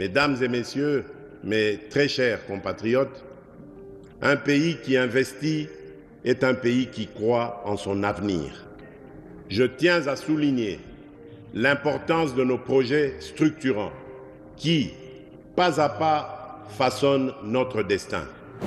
Mesdames et messieurs, mes très chers compatriotes, un pays qui investit est un pays qui croit en son avenir. Je tiens à souligner l'importance de nos projets structurants qui, pas à pas, façonnent notre destin.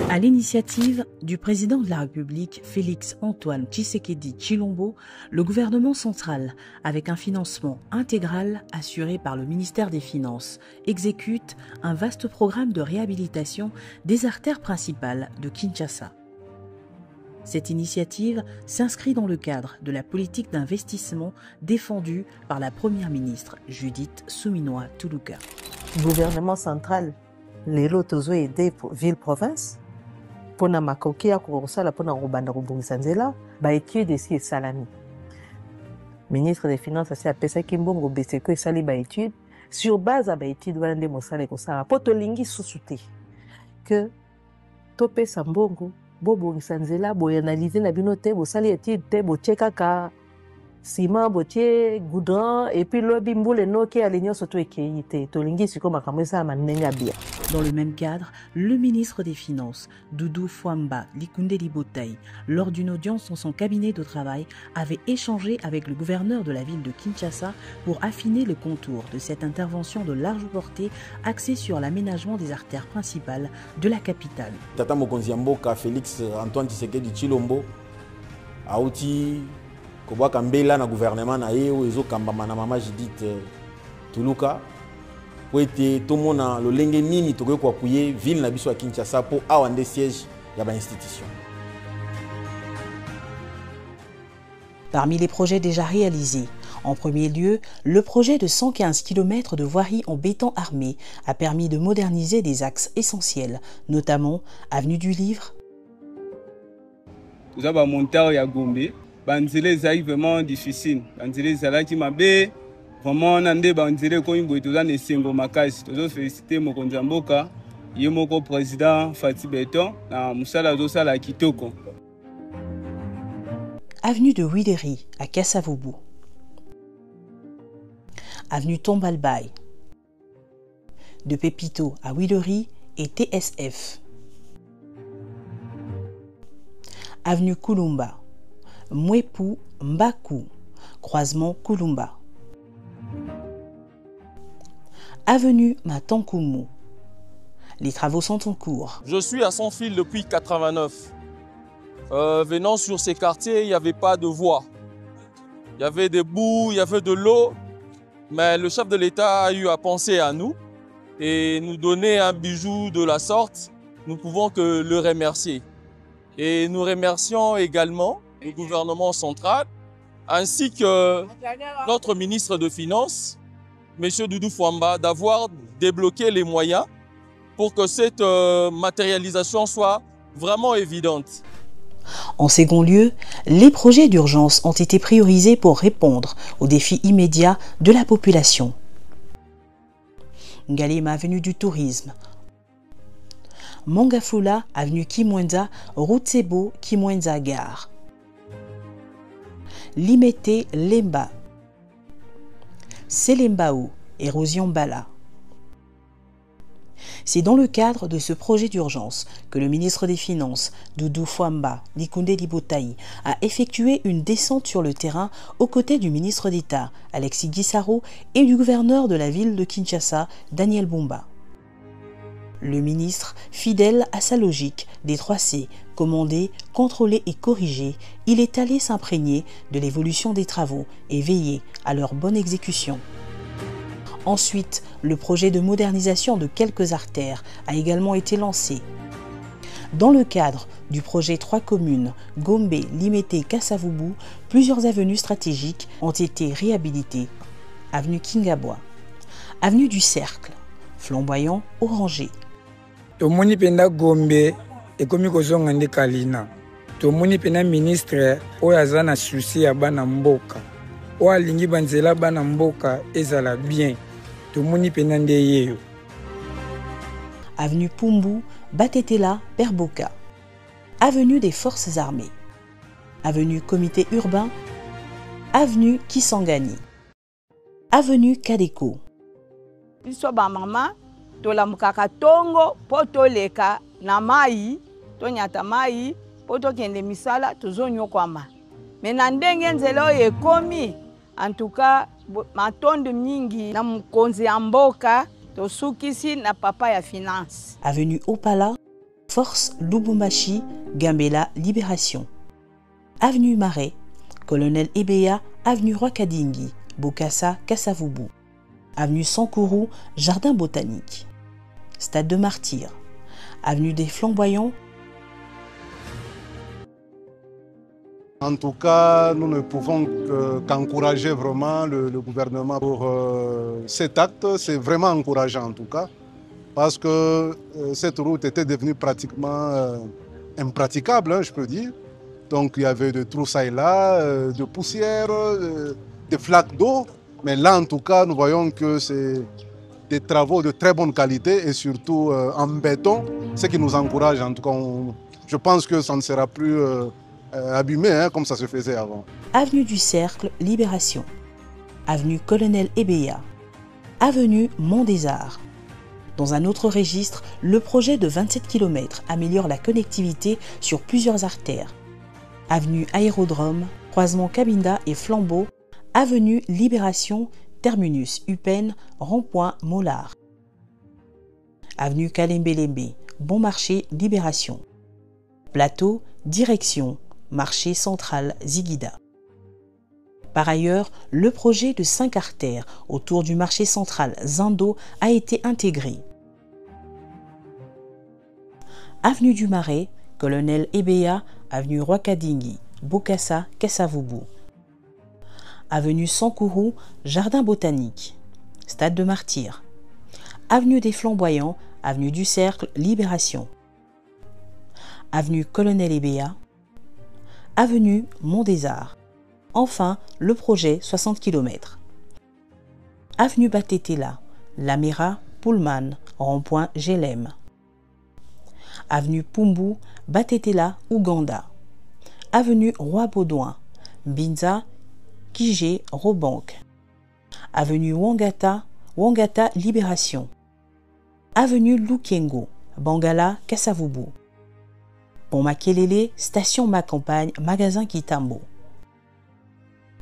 À l'initiative du président de la République, Félix-Antoine Tshisekedi Tshilombo, le gouvernement central, avec un financement intégral assuré par le ministère des Finances, exécute un vaste programme de réhabilitation des artères principales de Kinshasa. Cette initiative s'inscrit dans le cadre de la politique d'investissement défendue par la première ministre Judith Suminwa Tuluka. Le gouvernement central, les lots ont aidé ville-province. Pour na makoki ya kurosala pour na robanda kubungisa nzela ba étude esi esalami. Ministre des Finances asi apesaki mbongo beseko esali ba étude sur base ya ba étude wana nde mosala ekosala po tolingi susu te que topesa mbongo bobongisa nzela boanalyse na bino te bosali étude te botie kaka ciment botie goudron et puis lobi mbule noki alignon surtout ekei te tolingi siko makambo esala ndenge bia. Dans le même cadre, le ministre des Finances, Doudou Fwamba Likunde Libotaï, lors d'une audience dans son cabinet de travail, avait échangé avec le gouverneur de la ville de Kinshasa pour affiner le contour de cette intervention de large portée axée sur l'aménagement des artères principales de la capitale. Tata Mokonzi Mboka Félix-Antoine Tshisekedi Tshilombo auti kobwaka mbela na gouvernement na ye oyo ezokambama na mama Judith Tuluka pour ete tomona lolenge nini tokoki koapuye ville na biso ya Kinshasa pour awa nde siège ya ba institution. Parmi les projets déjà réalisés, en premier lieu, le projet de 115 km de voirie en béton armé a permis de moderniser des axes essentiels, notamment avenue du Livre. Nous avons monté à Gombe, banzele zai vraiment difficile, banzele zalaki mabe. Vraiment, on a des bandiers qui ont été dans les cinq makasi. Nous féliciter Mokonzi Mboka, Yemoko président Fatih Beton, na Moussala Dosala Kitoko. Avenue de Willery à Kasavubu. Avenue Tombalbaye. De Pépito à Willery et TSF. Avenue Kulumba. Mwepu Mbaku. Croisement Kulumba. Avenue Matankumu. Les travaux sont en cours. Je suis à Sans Fil depuis 1989. Venant sur ces quartiers, il n'y avait pas de voie. Il y avait des boues, il y avait de l'eau. Mais le chef de l'État a eu à penser à nous et nous donner un bijou de la sorte. Nous pouvons que le remercier. Et nous remercions également le gouvernement central ainsi que notre ministre de Finances, M. Doudou Fwamba, d'avoir débloqué les moyens pour que cette matérialisation soit vraiment évidente. En second lieu, les projets d'urgence ont été priorisés pour répondre aux défis immédiats de la population. Ngalema, avenue du Tourisme. Mangafula, avenue Kimwenza, route Sebo, Kimwenza, gare. Limete, Lemba. Selembao, érosion Bala. C'est dans le cadre de ce projet d'urgence que le ministre des Finances, Doudou Fwamba Likunde Libotaï, a effectué une descente sur le terrain aux côtés du ministre d'État, Alexis Gisaro, et du gouverneur de la ville de Kinshasa, Daniel Bumba. Le ministre, fidèle à sa logique des 3C, commander, contrôler et corriger, il est allé s'imprégner de l'évolution des travaux et veiller à leur bonne exécution. Ensuite, le projet de modernisation de quelques artères a également été lancé. Dans le cadre du projet 3 communes, Gombe, Limete, Kasavubu, plusieurs avenues stratégiques ont été réhabilitées. Avenue Kingabwa, avenue du Cercle, flamboyant, orangé. Tomoni penda Gombe ekomi kozonga nde Kalina. Tomoni penda ministre oyo aza na souci ya bana mboka. Oyo alingi banzela bana mboka ezala bien. Tomoni penda nde yeyo. Avenue Pumbu, Batetela, Perboka. Avenue des Forces Armées. Avenue Comité Urbain. Avenue Kisangani. Avenue Kadeko. Biso ba mama tolamukaka tongo po toleka na mai tonyata mai po tokende misala tozonyokwama. Me na ndenge nzela oyo ekomi en tout cas matondo mingi na mokonzi ya mboka tosukisi na papa ya finance. Avenue Opala, Force Lubumbashi, Gambela, Libération. Avenue Marais, Colonel Ebeya, Avenue Rwakadingi, Bokassa, Kassavubu. Avenue Sankourou, Jardin Botanique. Stade de Martyrs. Avenue des Flamboyants. En tout cas, nous ne pouvons qu'encourager vraiment le gouvernement pour cet acte. C'est vraiment encourageant en tout cas, parce que cette route était devenue pratiquement impraticable, hein, je peux dire. Donc il y avait de troussailles là, de poussière, des flaques d'eau. Mais là, en tout cas, nous voyons que c'est des travaux de très bonne qualité et surtout en béton, ce qui nous encourage. En tout cas, je pense que ça ne sera plus abîmé hein, comme ça se faisait avant. Avenue du Cercle, Libération. Avenue Colonel Ebeya. Avenue Mont des Arts. Dans un autre registre, le projet de 27 km améliore la connectivité sur plusieurs artères. Avenue Aérodrome, croisement Cabinda et Flambeau. Avenue Libération, terminus Upen, rond-point Mollard. Avenue Kalembelembe, Bon Marché, Libération. Plateau, direction, marché central Ziguida. Par ailleurs, le projet de 5 artères autour du marché central Zindo a été intégré. Avenue du Marais, Colonel Ebeya, Avenue Rwakadingi, Bokassa, Kassavubu. Avenue Sankourou, Jardin Botanique. Stade de Martyrs. Avenue des Flamboyants, Avenue du Cercle, Libération. Avenue Colonel Ebeya. Avenue Mont des Arts. Enfin, le projet 60 km. Avenue Batetela, Lamera, Pullman, rond-point Gelem. Avenue Pumbu, Batetela, Ouganda. Avenue Roi Baudouin, Binza, Kijé, Robank. Avenue Wangata, Wangata, Libération. Avenue Lukengo, Bangala, Kassavubu. Pont Makelele, station Macampagne, magasin Kitambo.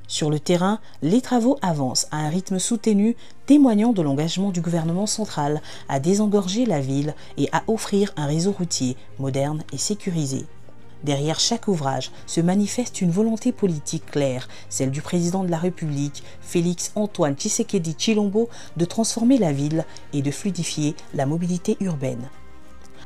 Sur le terrain, les travaux avancent à un rythme soutenu, témoignant de l'engagement du gouvernement central à désengorger la ville et à offrir un réseau routier moderne et sécurisé. Derrière chaque ouvrage se manifeste une volonté politique claire, celle du président de la République, Félix Antoine Tshisekedi Tshilombo, de transformer la ville et de fluidifier la mobilité urbaine.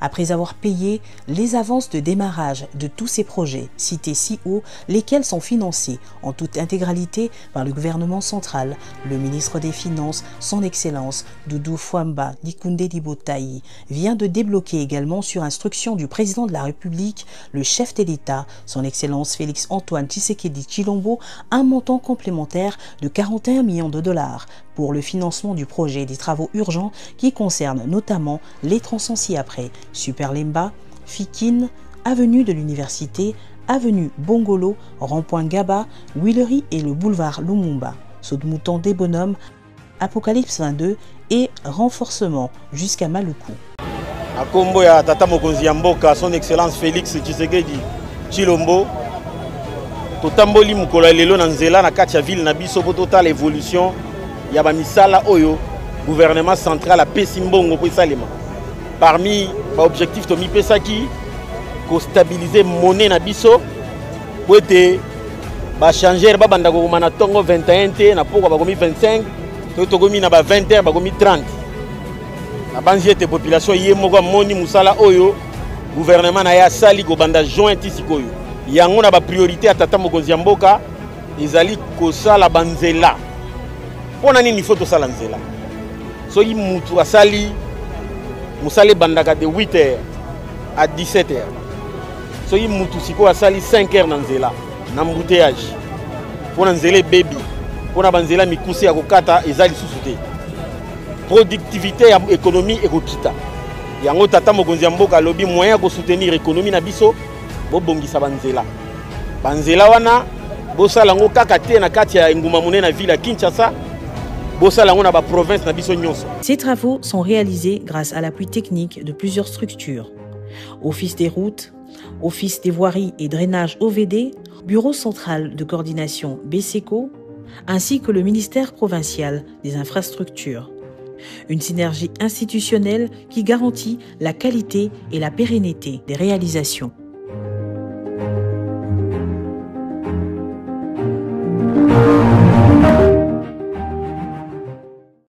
Après avoir payé les avances de démarrage de tous ces projets cités si haut, lesquels sont financés en toute intégralité par le gouvernement central, le ministre des Finances, son Excellence Doudou Fwamba Likunde Libotayi, vient de débloquer également sur instruction du président de la République, le chef de l'État, son Excellence Félix Antoine Tshisekedi Tshilombo, un montant complémentaire de 41 millions de dollars pour le financement du projet des travaux urgents qui concernent notamment les tronçons ci-après, Superlemba, Fikine, avenue de l'Université, avenue Bongolo, rond-point Gaba, Willery et le boulevard Lumumba, Saut-de-Mouton des Bonhommes, Apocalypse 22 et renforcement jusqu'à Maluku. A Kombo ya Tata Mokonzi ya Mboka, son Excellence Félix Tshisekedi Tshilombo, totamboli mukolo lelo na nzela na kati ya ville na biso po totala évolution ya ba misala oyo gouvernement central a pesi mbongo po esalema. Parmi ba objectif to mi pesaki ko stabiliser monnaie na biso po ete ba changer ba banda ko mana tongo 21 te na poko ba komi 25 to komi na ba 20 ba komi 30. La banzi ete population ye moko moni musala oyo gouvernement na ya sali ko banda juin tisikoyo. Yango na ba priorité à Tata Mokonzi ya Mboka ezali ko sala banzela. Pona nini faut to sala nzela. So yi mutu asali musale bandaka de 8h à 17h. So yi mutu siko asali 5h na nzela na embouteillage. Pona nzela baby. Pona banzela mikusi ya kokata ezali susu te. Productivité ya économie ekokita. Yango Tata Mokonzi ya Mboka lobi moyen ko soutenir économie na biso bo bongisa banzela. Banzela wana bo sala ngo kaka te na kati ya nguma monene na ville ya Kinshasa. Ces travaux sont réalisés grâce à l'appui technique de plusieurs structures. Office des routes, Office des voiries et drainage OVD, Bureau central de coordination BCECO, ainsi que le ministère provincial des infrastructures. Une synergie institutionnelle qui garantit la qualité et la pérennité des réalisations.